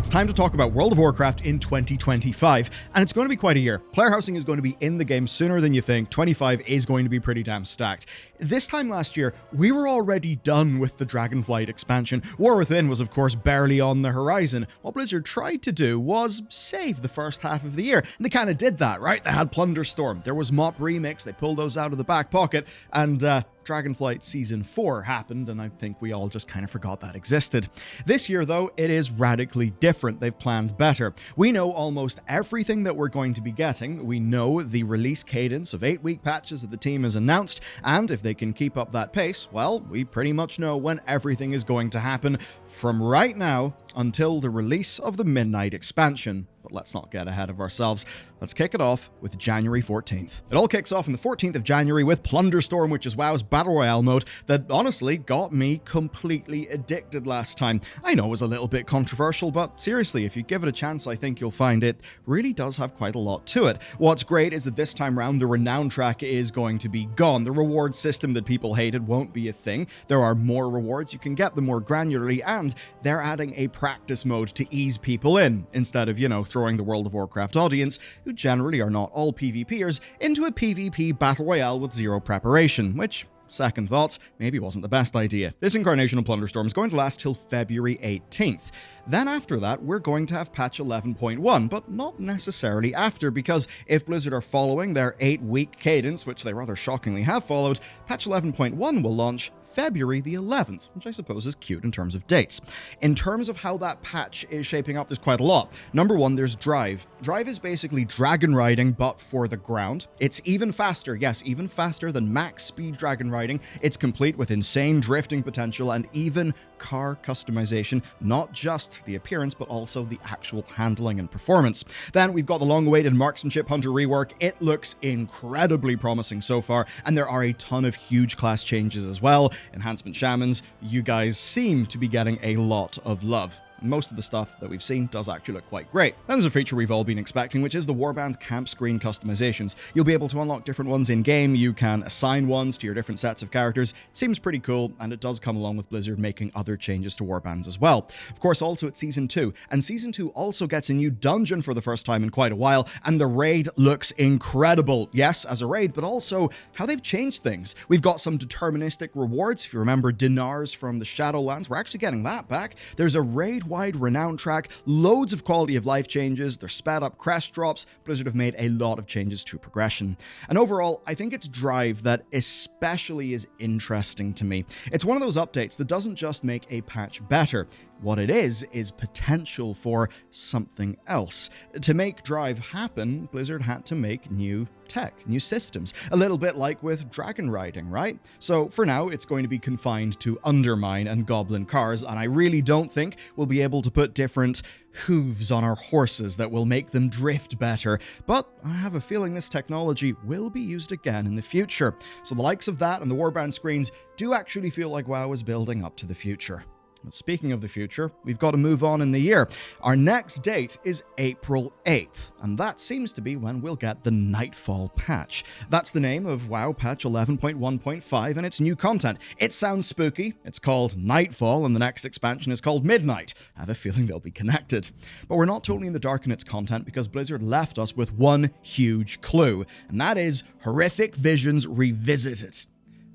it's time to talk about World of Warcraft in 2025, and it's going to be quite a year. Player housing is going to be in the game sooner than you think. 25 is going to be pretty damn stacked. This time last year, we were already done with the Dragonflight expansion. War Within was, of course, barely on the horizon. What Blizzard tried to do was save the first half of the year, and they kind of did that, right? They had Plunderstorm, there was Mop Remix, they pulled those out of the back pocket, and Dragonflight Season 4 happened, and I think we all just kind of forgot that existed. This year, though, it is radically different. They've planned better. We know almost everything that we're going to be getting. We know the release cadence of 8-week patches that the team has announced, and if they can keep up that pace, well, we pretty much know when everything is going to happen from right now until the release of the Midnight expansion. But let's not get ahead of ourselves. Let's kick it off with January 14th. It all kicks off on the 14th of January with Plunderstorm, which is WoW's Battle Royale mode that honestly got me completely addicted last time. I know it was a little bit controversial, but seriously, if you give it a chance, I think you'll find it really does have quite a lot to it. What's great is that this time round, the renown track is going to be gone. The reward system that people hated won't be a thing. There are more rewards, you can get them more granularly, and they're adding a practice mode to ease people in, instead of, throwing the World of Warcraft audience, who generally are not all PvPers, into a PvP battle royale with zero preparation, which, second thoughts, maybe wasn't the best idea. This incarnation of Plunderstorm is going to last till February 18th. Then after that, we're going to have patch 11.1, but not necessarily after, because if Blizzard are following their 8-week cadence, which they rather shockingly have followed, patch 11.1 will launch February the 11th, which I suppose is cute in terms of dates. In terms of how that patch is shaping up, there's quite a lot. Number one, there's Drive. Drive is basically dragon riding, but for the ground. It's even faster, yes, even faster than max speed dragon riding. It's complete with insane drifting potential and even car customization, not just the appearance, but also the actual handling and performance. Then we've got the long-awaited Marksmanship Hunter rework. It looks incredibly promising so far, and there are a ton of huge class changes as well. Enhancement Shamans, you guys seem to be getting a lot of love. Most of the stuff that we've seen does actually look quite great. Then there's a feature we've all been expecting, which is the Warband camp screen customizations. You'll be able to unlock different ones in-game, you can assign ones to your different sets of characters. It seems pretty cool, and it does come along with Blizzard making other changes to Warbands as well. Of course, also it's Season 2, and Season 2 also gets a new dungeon for the first time in quite a while, and the raid looks incredible. Yes, as a raid, but also how they've changed things. We've got some deterministic rewards. If you remember Dinars from the Shadowlands, we're actually getting that back. There's a raid-wide renown track, loads of quality of life changes, they're sped up crest drops. Blizzard have made a lot of changes to progression. And overall, I think it's Drive that especially is interesting to me. It's one of those updates that doesn't just make a patch better. What it is potential for something else. To make Drive happen, Blizzard had to make new tech, new systems. A little bit like with dragon riding, right? So for now, it's going to be confined to Undermined and Goblin cars, and I really don't think we'll be able to put different hooves on our horses that will make them drift better, but I have a feeling this technology will be used again in the future. So the likes of that and the Warband screens do actually feel like WoW is building up to the future. But speaking of the future, we've got to move on in the year. Our next date is April 8th, and that seems to be when we'll get the Nightfall patch. That's the name of WoW patch 11.1.5 and its new content. It sounds spooky. It's called Nightfall, and the next expansion is called Midnight. I have a feeling they'll be connected. But we're not totally in the dark in its content, because Blizzard left us with one huge clue, and that is Horrific Visions Revisited.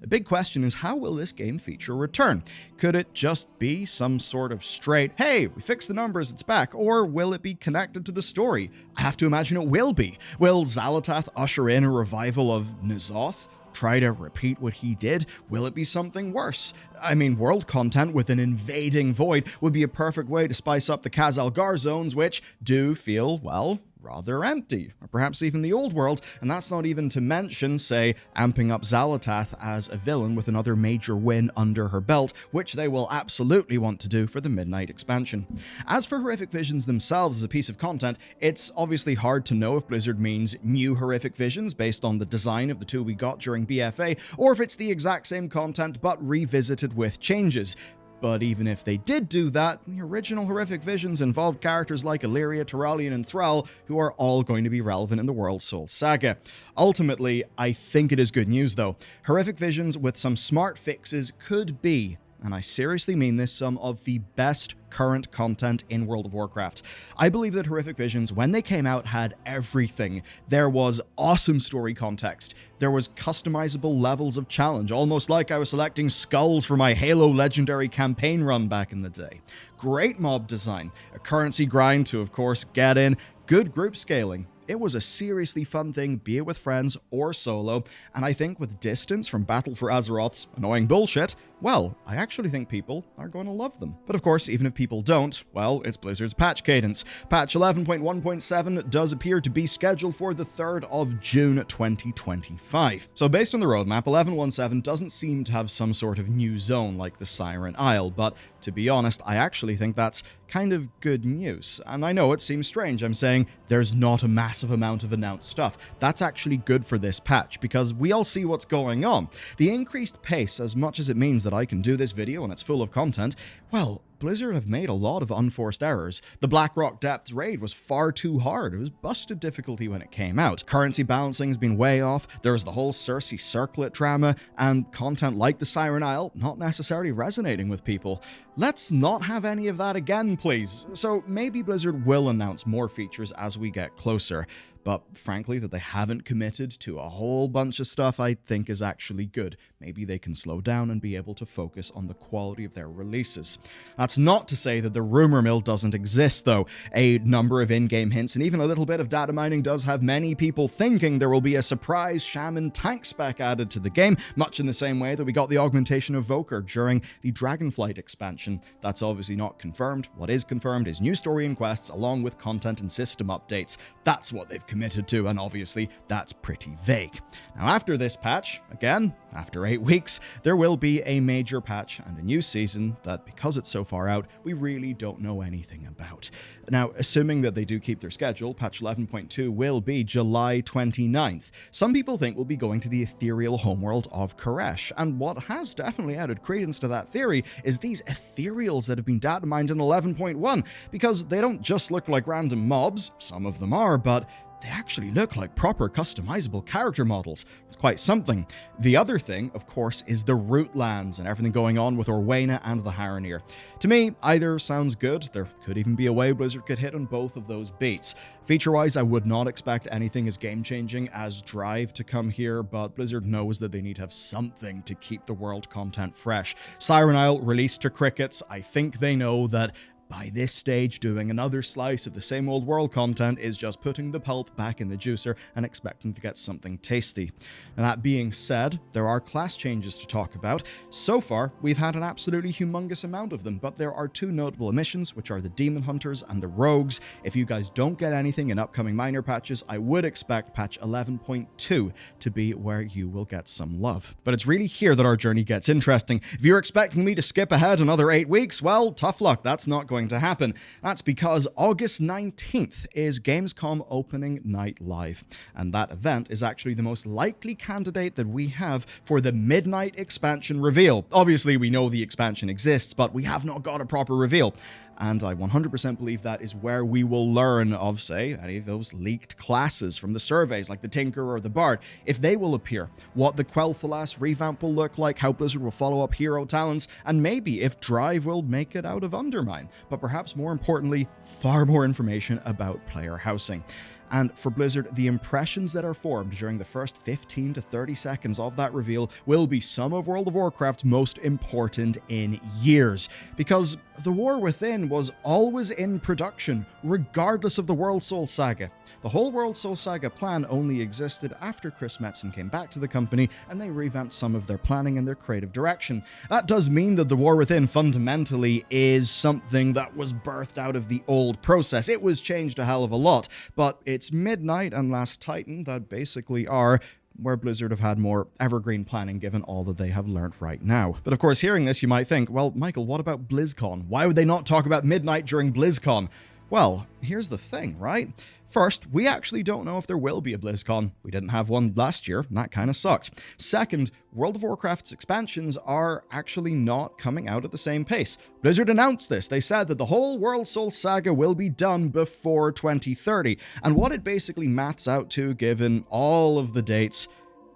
The big question is, how will this game feature return? Could it just be some sort of straight, hey, we fixed the numbers, it's back, or will it be connected to the story? I have to imagine it will be. Will Xal'atath usher in a revival of N'Zoth? Try to repeat what he did? Will it be something worse? I mean, world content with an invading void would be a perfect way to spice up the Khazalgar zones, which do feel, well, rather empty, or perhaps even the old world, and that's not even to mention, say, amping up Xal'atath as a villain with another major win under her belt, which they will absolutely want to do for the Midnight expansion. As for Horrific Visions themselves as a piece of content, it's obviously hard to know if Blizzard means new Horrific Visions based on the design of the two we got during BFA, or if it's the exact same content but revisited with changes. But even if they did do that, the original Horrific Visions involved characters like Illyria, Turalyon, and Thrall, who are all going to be relevant in the World Soul saga. Ultimately, I think it is good news though. Horrific Visions with some smart fixes could be and I seriously mean this, some of the best current content in World of Warcraft. I believe that Horrific Visions, when they came out, had everything. There was awesome story context. There was customizable levels of challenge, almost like I was selecting skulls for my Halo Legendary campaign run back in the day. Great mob design, a currency grind to, of course, get in, good group scaling. It was a seriously fun thing, be it with friends or solo, and I think with distance from Battle for Azeroth's annoying bullshit, well, I actually think people are going to love them. But of course, even if people don't, well, it's Blizzard's patch cadence. Patch 11.1.7 does appear to be scheduled for the 3rd of June 2025. So based on the roadmap, 11.1.7 doesn't seem to have some sort of new zone like the Siren Isle, but to be honest, I actually think that's kind of good news. And I know it seems strange, I'm saying there's not a massive amount of announced stuff. That's actually good for this patch, because we all see what's going on. The increased pace, as much as it means that I can do this video and it's full of content, well, Blizzard have made a lot of unforced errors. The Blackrock Depths raid was far too hard. It was busted difficulty when it came out. Currency balancing has been way off. There was the whole Cersei circlet drama, and content like the Siren Isle not necessarily resonating with people. Let's not have any of that again, please. So maybe Blizzard will announce more features as we get closer. But frankly, that they haven't committed to a whole bunch of stuff I think is actually good. Maybe they can slow down and be able to focus on the quality of their releases. That's not to say that the rumor mill doesn't exist, though. A number of in-game hints and even a little bit of data mining does have many people thinking there will be a surprise Shaman tank spec added to the game, much in the same way that we got the augmentation of Voker during the Dragonflight expansion. That's obviously not confirmed. What is confirmed is new story and quests along with content and system updates. That's what they've committed to, and obviously that's pretty vague. Now after this patch, again, after 8 weeks, there will be a major patch and a new season that, because it's so far out, we really don't know anything about. Now, assuming that they do keep their schedule, patch 11.2 will be July 29th. Some people think we'll be going to the ethereal homeworld of Koresh, and what has definitely added credence to that theory is these ethereals that have been data mined in 11.1, because they don't just look like random mobs, some of them are, but they actually look like proper customizable character models. It's quite something. The other thing, of course, is the root lands and everything going on with Orwena and the Haranir. To me, either sounds good. There could even be a way Blizzard could hit on both of those beats. Feature-wise, I would not expect anything as game-changing as Drive to come here, but Blizzard knows that they need to have something to keep the world content fresh. Siren Isle released to crickets. I think they know that by this stage, doing another slice of the same old world content is just putting the pulp back in the juicer and expecting to get something tasty. Now, that being said, there are class changes to talk about. So far, we've had an absolutely humongous amount of them, but there are two notable omissions, which are the Demon Hunters and the Rogues. If you guys don't get anything in upcoming minor patches, I would expect patch 11.2 to be where you will get some love. But it's really here that our journey gets interesting. If you're expecting me to skip ahead another 8 weeks, well, tough luck, that's not going to happen. That's because August 19th is Gamescom opening night live, and that event is actually the most likely candidate that we have for the midnight expansion reveal. Obviously, we know the expansion exists, but we have not got a proper reveal. And I 100% believe that is where we will learn of, say, any of those leaked classes from the surveys, like the Tinker or the Bard, if they will appear, what the Quel'Thalas revamp will look like, how Blizzard will follow up hero talents, and maybe if Drive will make it out of Undermined. But perhaps more importantly, far more information about player housing. And for Blizzard, the impressions that are formed during the first 15 to 30 seconds of that reveal will be some of World of Warcraft's most important in years. Because the War Within was always in production, regardless of the World Soul Saga. The whole World Soul Saga plan only existed after Chris Metzen came back to the company and they revamped some of their planning and their creative direction. That does mean that the War Within fundamentally is something that was birthed out of the old process. It was changed a hell of a lot, but it's Midnight and Last Titan that basically are where Blizzard have had more evergreen planning given all that they have learned right now. But of course, hearing this, you might think, well, Michael, what about BlizzCon? Why would they not talk about Midnight during BlizzCon? Well, here's the thing, right? First, we actually don't know if there will be a BlizzCon. We didn't have one last year, and that kind of sucked. Second, World of Warcraft's expansions are actually not coming out at the same pace. Blizzard announced this. They said that the whole World Soul Saga will be done before 2030. And what it basically maths out to, given all of the dates,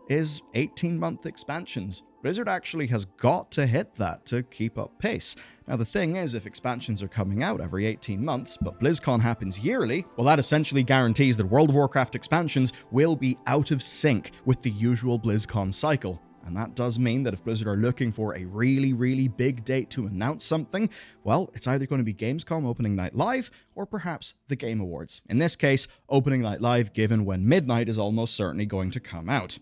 is 18-month expansions. Blizzard actually has got to hit that to keep up pace. Now the thing is, if expansions are coming out every 18 months, but BlizzCon happens yearly, well that essentially guarantees that World of Warcraft expansions will be out of sync with the usual BlizzCon cycle. And that does mean that if Blizzard are looking for a really big date to announce something, well, it's either going to be Gamescom Opening Night Live or perhaps the Game Awards. In this case, Opening Night Live, given when Midnight is almost certainly going to come out.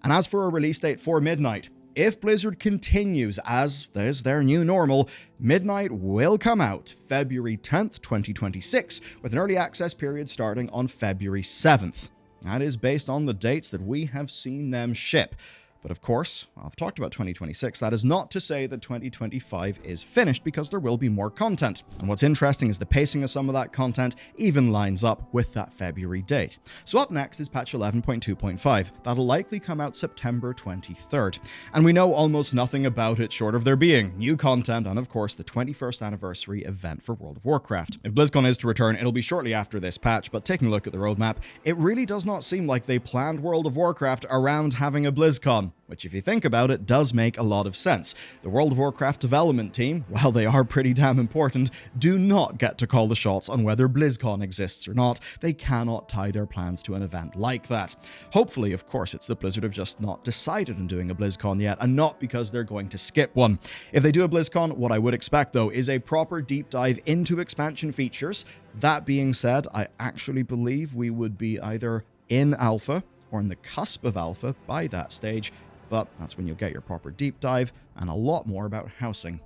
And as for a release date for Midnight, if Blizzard continues as is their new normal, Midnight will come out February 10th, 2026, with an early access period starting on February 7th. That is based on the dates that we have seen them ship. But of course, I've talked about 2026, that is not to say that 2025 is finished, because there will be more content. And what's interesting is the pacing of some of that content even lines up with that February date. So up next is patch 11.2.5. That'll likely come out September 23rd. And we know almost nothing about it short of there being new content and of course the 21st anniversary event for World of Warcraft. If BlizzCon is to return, it'll be shortly after this patch, but taking a look at the roadmap, it really does not seem like they planned World of Warcraft around having a BlizzCon. Which, if you think about it, does make a lot of sense. The World of Warcraft development team, while they are pretty damn important, do not get to call the shots on whether BlizzCon exists or not. They cannot tie their plans to an event like that. Hopefully, of course, it's that Blizzard have just not decided on doing a BlizzCon yet, and not because they're going to skip one. If they do a BlizzCon, what I would expect, though, is a proper deep dive into expansion features. That being said, I actually believe we would be either in alpha or on the cusp of alpha by that stage. But that's when you'll get your proper deep dive and a lot more about housing.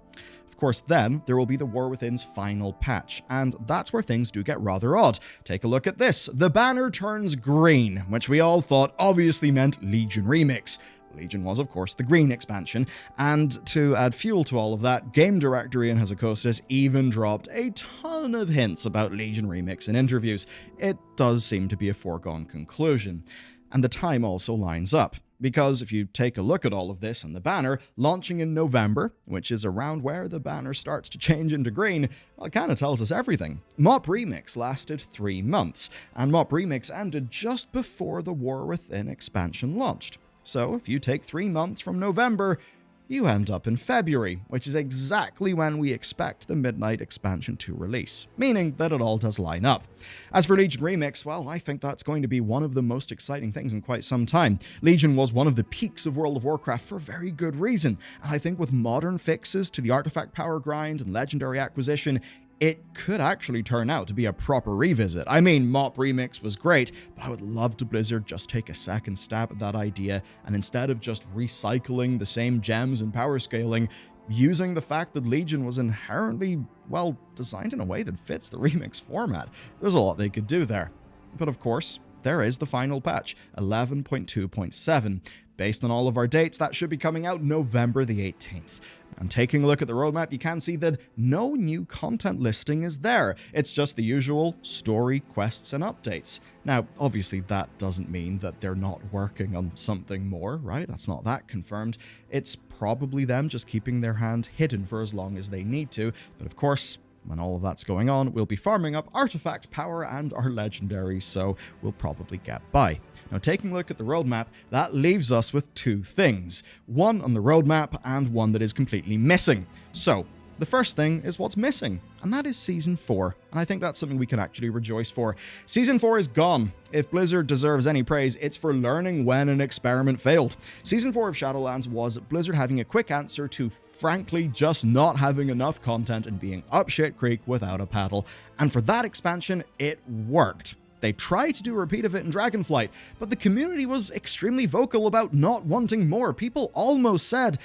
Of course, then there will be the War Within's final patch, and that's where things do get rather odd. Take a look at this. The banner turns green, which we all thought obviously meant Legion Remix. Legion was, of course, the green expansion, and to add fuel to all of that, game director Ian Hazzikostas even dropped a ton of hints about Legion Remix in interviews. It does seem to be a foregone conclusion. And the time also lines up. Because if you take a look at all of this and the banner, launching in November, which is around where the banner starts to change into green, well, it kind of tells us everything. MoP Remix lasted 3 months, and MoP Remix ended just before the War Within expansion launched. So if you take 3 months from November, you end up in February, which is exactly when we expect the Midnight expansion to release, meaning that it all does line up. As for Legion Remix, well, I think that's going to be one of the most exciting things in quite some time. Legion was one of the peaks of World of Warcraft for very good reason, and I think with modern fixes to the artifact power grind and legendary acquisition, it could actually turn out to be a proper revisit. I mean, MoP Remix was great, but I would love to Blizzard just take a second stab at that idea, and instead of just recycling the same gems and power scaling, using the fact that Legion was inherently, well, designed in a way that fits the Remix format. There's a lot they could do there. But of course, there is the final patch, 11.2.7. Based on all of our dates, that should be coming out November the 18th. And taking a look at the roadmap, you can see that no new content listing is there. It's just the usual story, quests, and updates. Now, obviously, that doesn't mean that they're not working on something more, right? That's not that confirmed. It's probably them just keeping their hand hidden for as long as they need to. But of course, when all of that's going on, we'll be farming up artifact power and our legendaries, so we'll probably get by. Now, taking a look at the roadmap, that leaves us with 2 things. One on the roadmap and one that is completely missing. So, the first thing is what's missing, and that is Season 4, and I think that's something we can actually rejoice for. Season 4 is gone. If Blizzard deserves any praise, it's for learning when an experiment failed. Season 4 of Shadowlands was Blizzard having a quick answer to, frankly, just not having enough content and being up shit creek without a paddle. And for that expansion, it worked. They tried to do a repeat of it in Dragonflight, but the community was extremely vocal about not wanting more. People almost said,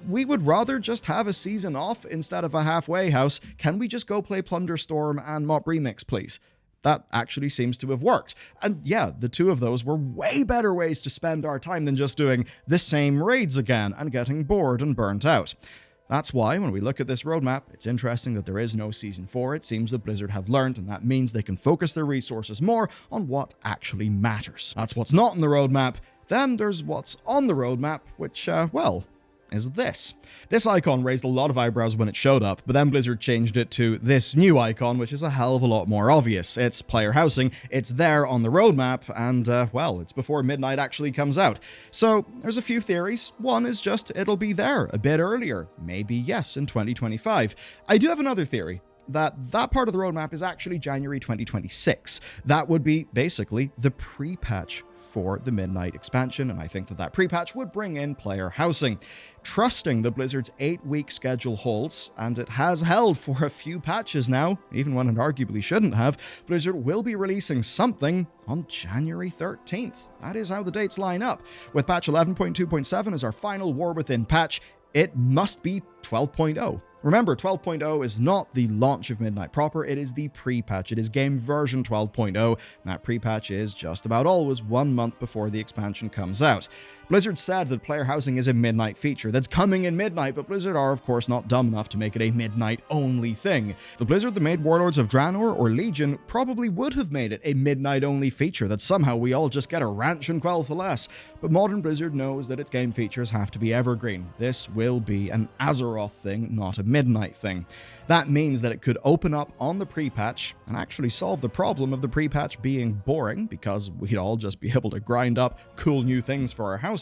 we would rather just have a season off instead of a halfway house. Can we just go play Plunderstorm and MoP Remix, please? That actually seems to have worked. And yeah, the 2 of those were way better ways to spend our time than just doing the same raids again and getting bored and burnt out. That's why, when we look at this roadmap, it's interesting that there is no Season 4. It seems that Blizzard have learned, and that means they can focus their resources more on what actually matters. That's what's not in the roadmap. Then there's what's on the roadmap, which, well, is this. This icon raised a lot of eyebrows when it showed up, but then Blizzard changed it to this new icon, which is a hell of a lot more obvious. It's player housing, it's there on the roadmap, and, well, it's before Midnight actually comes out. So, there's a few theories. One is just it'll be there a bit earlier. Maybe, yes, in 2025. I do have another theory. That part of the roadmap is actually January 2026. That would be basically the pre-patch for the Midnight expansion, and I think that pre-patch would bring in player housing. Trusting the Blizzard's 8-week schedule holds, and it has held for a few patches now, even when it arguably shouldn't have, Blizzard will be releasing something on January 13th. That is how the dates line up. With patch 11.2.7 as our final War Within patch, it must be 12.0. Remember, 12.0 is not the launch of Midnight proper, it is the pre-patch. It is game version 12.0, and that pre-patch is just about always 1 month before the expansion comes out. Blizzard said that player housing is a Midnight feature that's coming in Midnight, but Blizzard are of course not dumb enough to make it a Midnight-only thing. The Blizzard that made Warlords of Draenor or Legion probably would have made it a Midnight-only feature that somehow we all just get a ranch and Quel'Thalas, but modern Blizzard knows that its game features have to be evergreen. This will be an Azeroth thing, not a Midnight thing. That means that it could open up on the pre-patch and actually solve the problem of the pre-patch being boring, because we'd all just be able to grind up cool new things for our houses.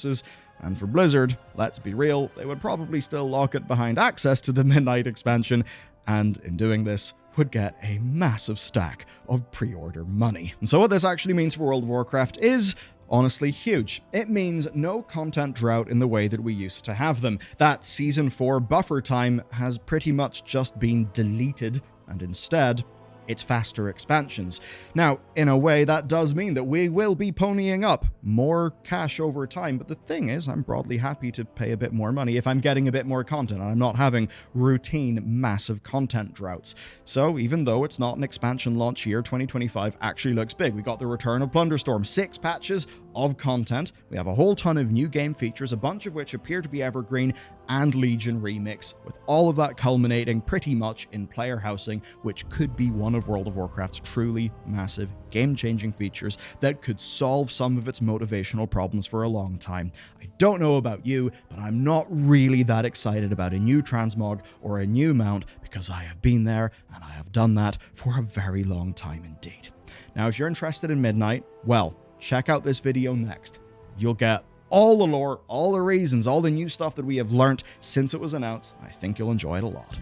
And for Blizzard, let's be real, they would probably still lock it behind access to the Midnight expansion, and in doing this, would get a massive stack of pre-order money. And so what this actually means for World of Warcraft is honestly huge. It means no content drought in the way that we used to have them. That Season 4 buffer time has pretty much just been deleted, and instead, it's faster expansions. Now, in a way, that does mean that we will be ponying up more cash over time, but the thing is, I'm broadly happy to pay a bit more money if I'm getting a bit more content and I'm not having routine, massive content droughts. So even though it's not an expansion launch year, 2025 actually looks big. We got the return of Plunderstorm, 6 patches of content, we have a whole ton of new game features, a bunch of which appear to be evergreen, and Legion Remix, with all of that culminating pretty much in player housing, which could be one of World of Warcraft's truly massive, game-changing features that could solve some of its motivational problems for a long time. I don't know about you, but I'm not really that excited about a new transmog or a new mount, because I have been there and I have done that for a very long time indeed. Now, if you're interested in Midnight, well, check out this video next. You'll get all the lore, all the reasons, all the new stuff that we have learnt since it was announced. I think you'll enjoy it a lot.